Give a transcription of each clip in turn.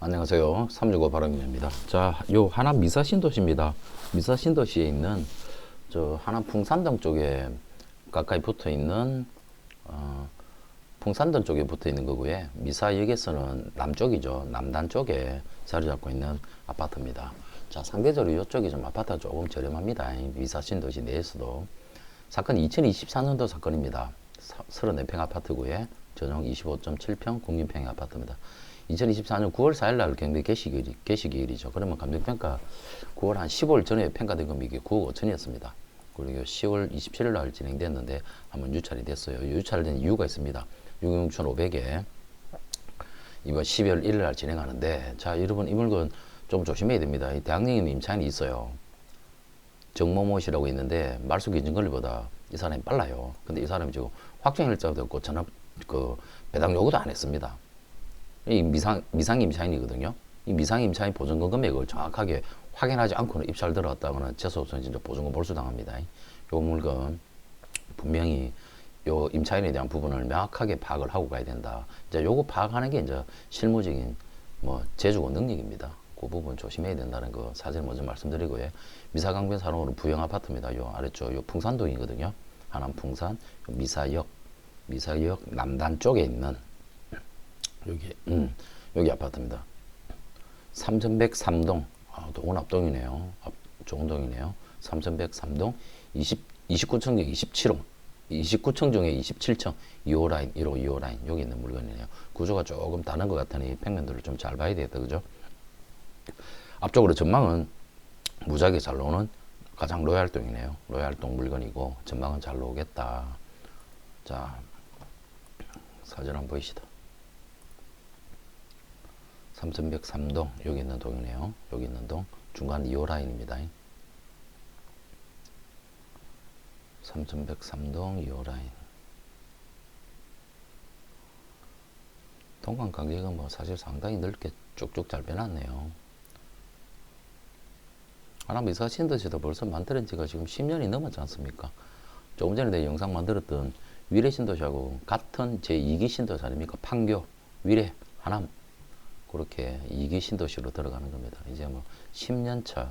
안녕하세요. 365 바람입니다. 자, 요 하남 미사신도시입니다. 미사신도시에 있는 저 하남 풍산동 쪽에 가까이 붙어 있는 풍산동 쪽에 붙어 있는 거고요. 미사역에서는 남쪽이죠. 남단 쪽에 자리 잡고 있는 아파트입니다. 자, 상대적으로 이쪽이 좀 아파트가 조금 저렴합니다. 미사신도시 내에서도. 사건이 2024년도 사건입니다. 34평 아파트고요. 전용 25.7평 공인평의 아파트입니다. 2024년 9월 4일 날 경매 개시기일이죠. 그러면 감정평가 9월 한 15일 전에 평가된 금액이 이게 9억 5천이었습니다. 그리고 10월 27일 날 진행됐는데 한번 유찰이 됐어요. 유찰된 이유가 있습니다. 6,500에 이번 12월 1일 날 진행하는데, 자, 여러분 이 물건 좀 조심해야 됩니다. 이 대학령님 임차인이 있어요. 정모모 씨라고 있는데 말소 기준 권리보다 이 사람이 빨라요. 근데 이 사람이 지금 확정 일자도 없고 전화 배당 요구도 안 했습니다. 이 미상 임차인이거든요. 이 미상 임차인 보증금 금액을 정확하게 확인하지 않고는 입찰 들어갔다면 재수없으면 진짜 보증금 몰수당합니다. 요 물건 분명히 요 임차인에 대한 부분을 명확하게 파악을 하고 가야 된다. 이제 요거 파악하는 게 이제 실무적인 뭐 재주고 능력입니다. 그 부분 조심해야 된다는 거 사실 먼저 말씀드리고요. 미사강변 산업으로 부영 아파트입니다. 요 아래쪽 요 풍산동이거든요. 하남 풍산 미사역 남단 쪽에 있는 여기 아파트입니다. 3103동, 좋은 앞동이네요. 좋은 동이네요. 3103동, 29층 중에 27호, 29층 중에 27층, 2호 라인, 1호, 2호 라인, 여기 있는 물건이네요. 구조가 조금 다른 것 같으니 평면도를 좀 잘 봐야 되겠다, 그죠? 앞쪽으로 전망은 무지하게 잘 나오는 가장 로얄동이네요. 로얄동 물건이고, 전망은 잘 나오겠다. 자, 사진 한번 보이시다. 3103동, 여기 있는 동이네요. 여기 있는 동, 중간 2호 라인입니다. 3103동 2호 라인. 동간 간격은 뭐 사실 상당히 넓게 쭉쭉 잘 빼놨네요. 하나 미사신도시도 벌써 만들어진 지가 지금 10년이 넘었지 않습니까? 조금 전에 내가 영상 만들었던 위례신도시하고 같은 제2기 신도시 아닙니까? 판교, 위례, 하남. 그렇게 2기 신도시로 들어가는 겁니다. 이제 뭐 10년차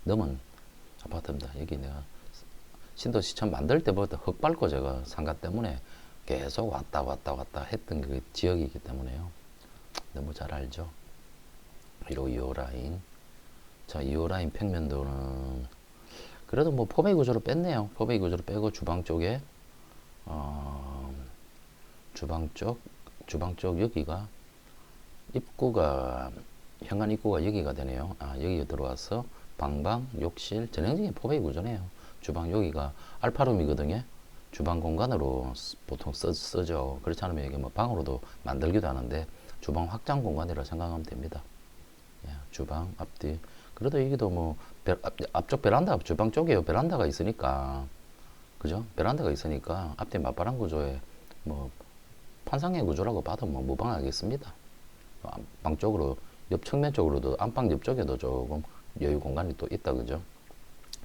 넘은 아파트입니다. 여기 내가 신도시 처음 만들 때부터 흙 밟고 제가 상가 때문에 계속 왔다 했던 그 지역이기 때문에요. 너무 잘 알죠. 1호, 2호 라인. 자, 2호 라인 평면도는 그래도 뭐 포베이 구조로 뺐네요. 포베이 구조로 빼고 주방 쪽에 주방 쪽 여기가 입구가 현관 입구가 여기가 되네요. 여기 들어와서 방방, 욕실, 전형적인 포베이 구조네요. 주방 여기가 알파룸이거든요. 주방 공간으로 보통 쓰죠. 그렇지 않으면 이게 뭐 방으로도 만들기도 하는데 주방 확장 공간이라 생각하면 됩니다. 예, 주방 앞뒤. 그래도 여기도 뭐 앞쪽 베란다, 주방 쪽에 베란다가 있으니까, 그죠? 베란다가 있으니까 앞뒤 맞바람 구조에 뭐 판상의 구조라고 봐도 뭐 무방하겠습니다. 방 쪽으로 옆 측면 쪽으로도 안방 옆쪽에도 조금 여유 공간이 또 있다, 그죠?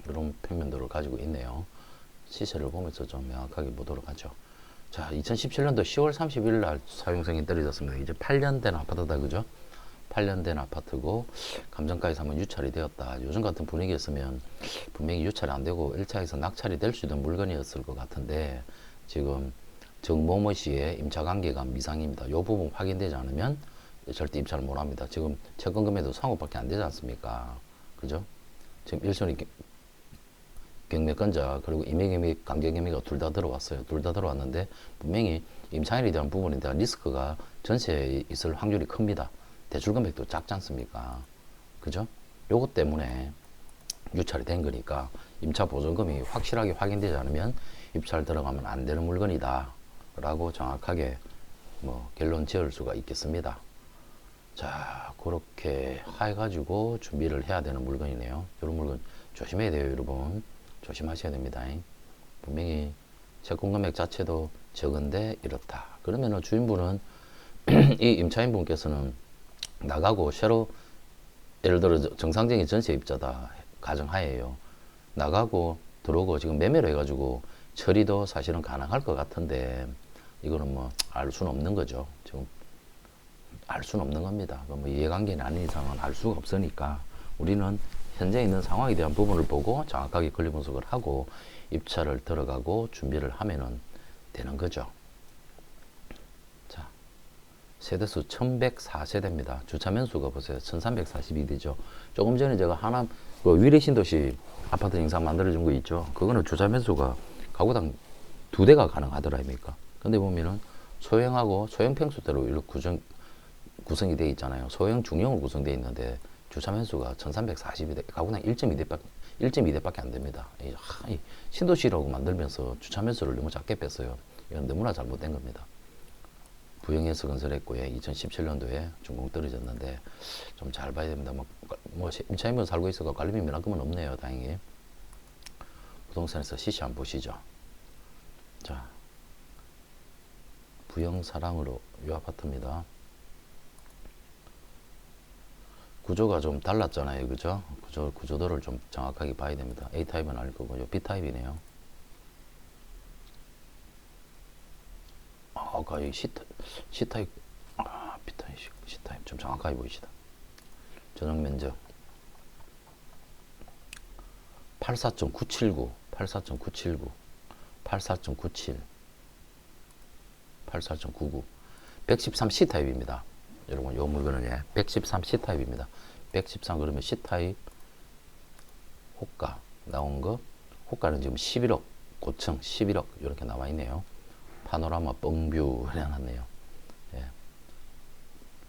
이런 평면도를 가지고 있네요. 시세를 보면서 좀 명확하게 보도록 하죠. 자, 2017년도 10월 31일 날 사용승인 떨어졌습니다. 이제 8년 된 아파트다, 그죠? 8년 된 아파트고 감정가에서 한번 유찰이 되었다. 요즘 같은 분위기였으면 분명히 유찰이 안 되고 1차에서 낙찰이 될 수 있는 물건이었을 것 같은데, 지금 정모모 씨의 임차 관계가 미상입니다. 이 부분 확인되지 않으면 절대 입찰을 못 합니다. 지금 채권금에도 3억밖에 안 되지 않습니까? 그죠? 지금 1순위 경매권자 그리고 임의경매, 강제경매가 둘 다 들어왔어요. 둘 다 들어왔는데 분명히 임차인에 대한 부분에 대한 리스크가 전세에 있을 확률이 큽니다. 대출 금액도 작지 않습니까? 그죠? 요것 때문에 유찰이 된 거니까 임차 보증금이 확실하게 확인되지 않으면 입찰 들어가면 안 되는 물건이다 라고 정확하게 뭐 결론 지을 수가 있겠습니다. 자, 그렇게 해가지고 준비를 해야 되는 물건이네요. 이런 물건 조심해야 돼요, 여러분. 조심하셔야 됩니다. 분명히 채권 금액 자체도 적은데 이렇다. 그러면은 주인분은 이 임차인분께서는 나가고 새로, 예를 들어 정상적인 전세 입자다 가정하에요. 나가고 들어오고 지금 매매를 해가지고 처리도 사실은 가능할 것 같은데 이거는 뭐 알 수는 없는 거죠. 지금 알 수는 없는 겁니다. 뭐 이해관계는 아닌 이상은 알 수가 없으니까 우리는 현재 있는 상황에 대한 부분을 보고 정확하게 권리 분석을 하고 입찰을 들어가고 준비를 하면은 되는 거죠. 자, 세대수 1104세대입니다. 주차 면수가 보세요. 1342대죠. 조금 전에 제가 하남 그 위례 신도시 아파트 영상 만들어준 거 있죠. 그거는 주차 면수가 가구당 2대가 가능하더라 아닙니까? 근데 보면은 소형하고 소형 평수대로 이렇게 구성이 되어 있잖아요. 소형 중형으로 구성되어 있는데 주차 면수가 1342대, 가구당 1.2대밖에 안 됩니다. 신도시라고 만들면서 주차 면수를 너무 작게 뺐어요. 이건 너무나 잘못된 겁니다. 부영에서 건설했고요. 2017년도에 준공 떨어졌는데 좀 잘 봐야 됩니다. 뭐 임차인분 살고 있어서 관리비 면허금은 없네요. 다행히. 부동산에서 시시 한번 보시죠. 자, 부영 사랑으로 이 아파트입니다. 구조가 좀 달랐잖아요. 그죠? 구조도를 좀 정확하게 봐야 됩니다. A타입은 아닐 거고요. B타입이네요. 아까 이 C타입, B타입, C타입 좀 정확하게 보이시다. 전용 면적 84.979, 84.979, 84.97, 84.99, 113 C타입입니다. 여러분, 이 물건은 113 C타입입니다. 113 그러면 C타입 호가 나온 거, 호가는 지금 11억, 고층 11억 이렇게 나와 있네요. 파노라마 뻥뷰 해놨네요.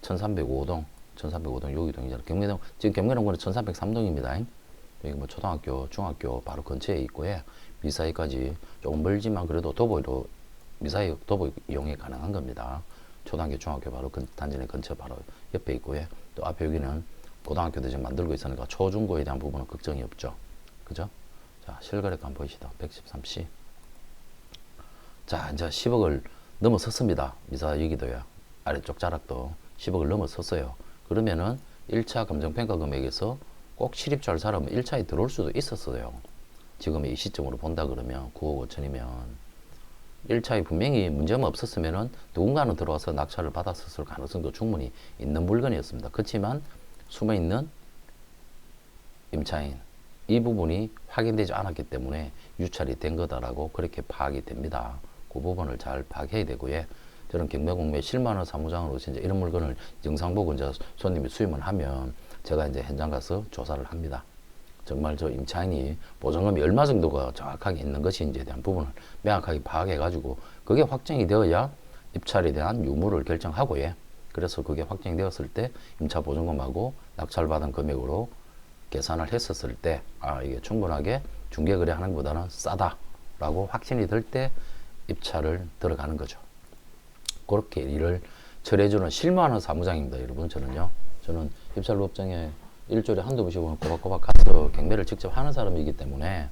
1305동, 1305동 여기동이잖아요. 경매동, 지금 경매동은 1303동입니다. 여기 뭐 초등학교, 중학교 바로 근처에 있고, 미사일까지 조금 멀지만 그래도 도보로 미사일 도보 이용이 가능한 겁니다. 초등학교, 중학교 바로 단지 내 근처 바로 옆에 있고요. 또 앞에 여기는 고등학교도 지금 만들고 있으니까 초중고에 대한 부분은 걱정이 없죠. 그죠? 자, 실거래가 한번 보이시다. 113C. 자, 이제 10억을 넘어섰습니다. 미사 여기도요. 아래쪽 자락도 10억을 넘어섰어요. 그러면은 1차 감정평가 금액에서 꼭 실입찰 사람은 1차에 들어올 수도 있었어요. 지금 이 시점으로 본다 그러면 9억 5천이면 1차에 분명히 문제가 없었으면은 누군가는 들어와서 낙찰을 받았을 가능성도 충분히 있는 물건이었습니다. 그렇지만 숨어있는 임차인 이 부분이 확인되지 않았기 때문에 유찰이 된 거다라고 그렇게 파악이 됩니다. 그 부분을 잘 파악해야 되고요. 저는 경매공매 실무하는 사무장으로 이제 이런 물건을 영상 보고 이제 손님이 수임을 하면 제가 이제 현장 가서 조사를 합니다. 정말 저 임차인이 보증금이 얼마 정도가 정확하게 있는 것인지에 대한 부분을 명확하게 파악해가지고 그게 확정이 되어야 입찰에 대한 유무를 결정하고요. 그래서 그게 확정이 되었을 때 임차 보증금하고 낙찰받은 금액으로 계산을 했었을 때 이게 충분하게 중개거래 하는 것보다는 싸다라고 확신이 들 때 입찰을 들어가는 거죠. 그렇게 일을 처리해주는 실무하는 사무장입니다. 여러분 저는 입찰업장에 일주일에 한두 번씩 꼬박꼬박 가서 경매를 직접 하는 사람이기 때문에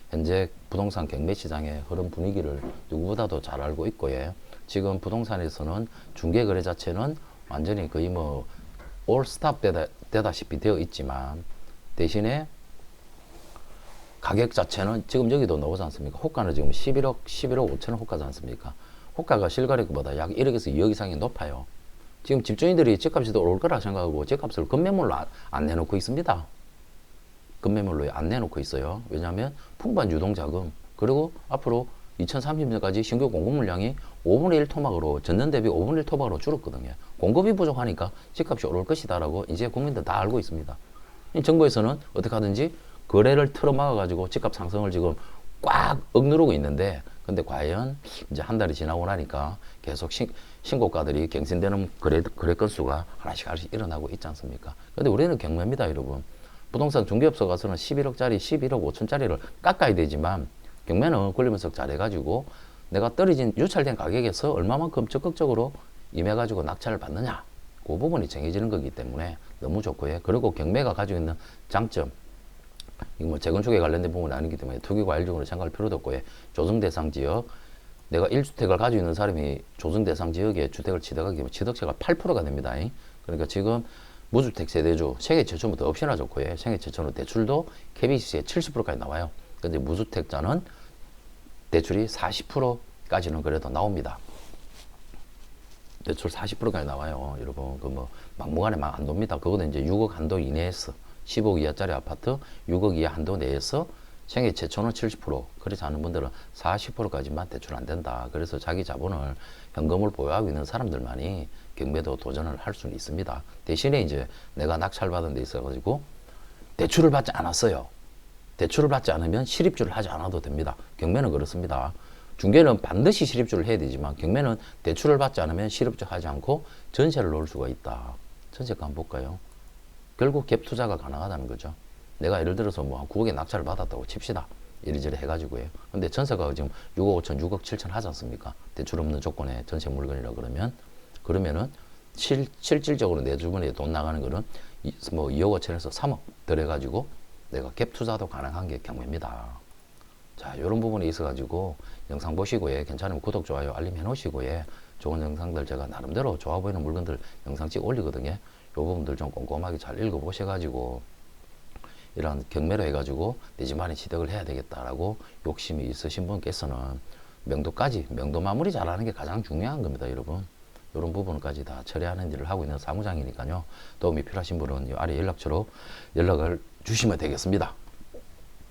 현재 부동산 경매 시장의 흐름 분위기를 누구보다도 잘 알고 있고요. 지금 부동산에서는 중개거래 자체는 완전히 거의 뭐 올스탑 되다시피 되어 있지만 대신에 가격 자체는 지금 여기도 나오지 않습니까? 호가는 지금 11억 5천원 호가지 않습니까? 호가가 실거래가보다 약 1억에서 2억 이상이 높아요. 지금 집주인들이 집값이 더 오를 거라 생각하고 집값을 급매물로 안 내놓고 있습니다. 급매물로 안 내놓고 있어요. 왜냐하면 풍부한 유동자금 그리고 앞으로 2030년까지 신규 공급 물량이 5분의 1 토막으로 전년 대비 5분의 1 토막으로 줄었거든요. 공급이 부족하니까 집값이 오를 것이다라고 이제 국민들 다 알고 있습니다. 정부에서는 어떻게 하든지 거래를 틀어막아가지고 집값 상승을 지금 꽉 억누르고 있는데 근데 과연 이제 한 달이 지나고 나니까 계속 신고가들이 갱신되는 거래 건수가 하나씩 일어나고 있지 않습니까? 근데 우리는 경매입니다, 여러분. 부동산 중개업소 가서는 11억짜리, 11억 5천짜리를 깎아야 되지만 경매는 권리 분석 잘해가지고 내가 떨어진 유찰된 가격에서 얼마만큼 적극적으로 임해가지고 낙찰을 받느냐 그 부분이 정해지는 거기 때문에 너무 좋고요. 그리고 경매가 가지고 있는 장점 이거 뭐 재건축에 관련된 부분은 아니기 때문에 투기과열적으로 생각할 필요도 없고요. 조정대상 지역 내가 1주택을 가지고 있는 사람이 조정대상 지역에 주택을 취득하게 되면 취득세가 8%가 됩니다. 그러니까 지금 무주택 세대주 세계 최초부터 옵션화 좋고요. 세계 최초로 대출도 KBC에 70%까지 나와요. 근데 무주택자는 대출이 40%까지는 그래도 나옵니다. 대출 40%까지 나와요. 여러분, 그 뭐, 막무가내 막 안 돕니다. 그거도 이제 6억 한도 이내에서, 10억 이하짜리 아파트, 6억 이하 한도 내에서 생애 최초는 70%, 그렇지 않은 분들은 40%까지만 대출 안 된다. 그래서 자기 자본을 현금을 보유하고 있는 사람들만이 경매도 도전을 할 수는 있습니다. 대신에 이제 내가 낙찰받은 데 있어가지고 대출을 받지 않았어요. 대출을 받지 않으면 실입주를 하지 않아도 됩니다. 경매는 그렇습니다. 중개는 반드시 실입주를 해야 되지만 경매는 대출을 받지 않으면 실입주 하지 않고 전세를 놓을 수가 있다. 전세가 한번 볼까요? 결국 갭 투자가 가능하다는 거죠. 내가 예를 들어서 뭐 한 9억에 낙찰을 받았다고 칩시다. 이리저리 해가지고요. 근데 전세가 지금 6억 5천, 6억 7천 하지 않습니까? 대출 없는 조건에 전세 물건이라 그러면은 실질적으로 내 주머니에 돈 나가는 거는 뭐 2억 5천에서 3억 들여가지고 내가 갭 투자도 가능한 게 경매입니다. 자, 이런 부분에 있어가지고 영상 보시고 괜찮으면 구독, 좋아요, 알림 해놓으시고 좋은 영상들 제가 나름대로 좋아 보이는 물건들 영상 찍어 올리거든요. 요 부분들 좀 꼼꼼하게 잘 읽어보셔가지고 이런 경매로 해가지고 내 집안에 취득을 해야 되겠다라고 욕심이 있으신 분께서는 명도 마무리 잘하는 게 가장 중요한 겁니다, 여러분. 이런 부분까지 다 처리하는 일을 하고 있는 사무장이니까요. 도움이 필요하신 분은 이 아래 연락처로 연락을 주시면 되겠습니다.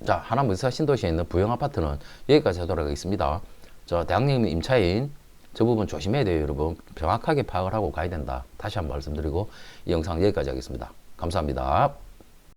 자, 하남 의사 신도시에 있는 부영 아파트는 여기까지 하도록 하겠습니다. 저 대학님 임차인 저 부분 조심해야 돼요, 여러분. 정확하게 파악을 하고 가야 된다. 다시 한번 말씀드리고 이 영상 여기까지 하겠습니다. 감사합니다.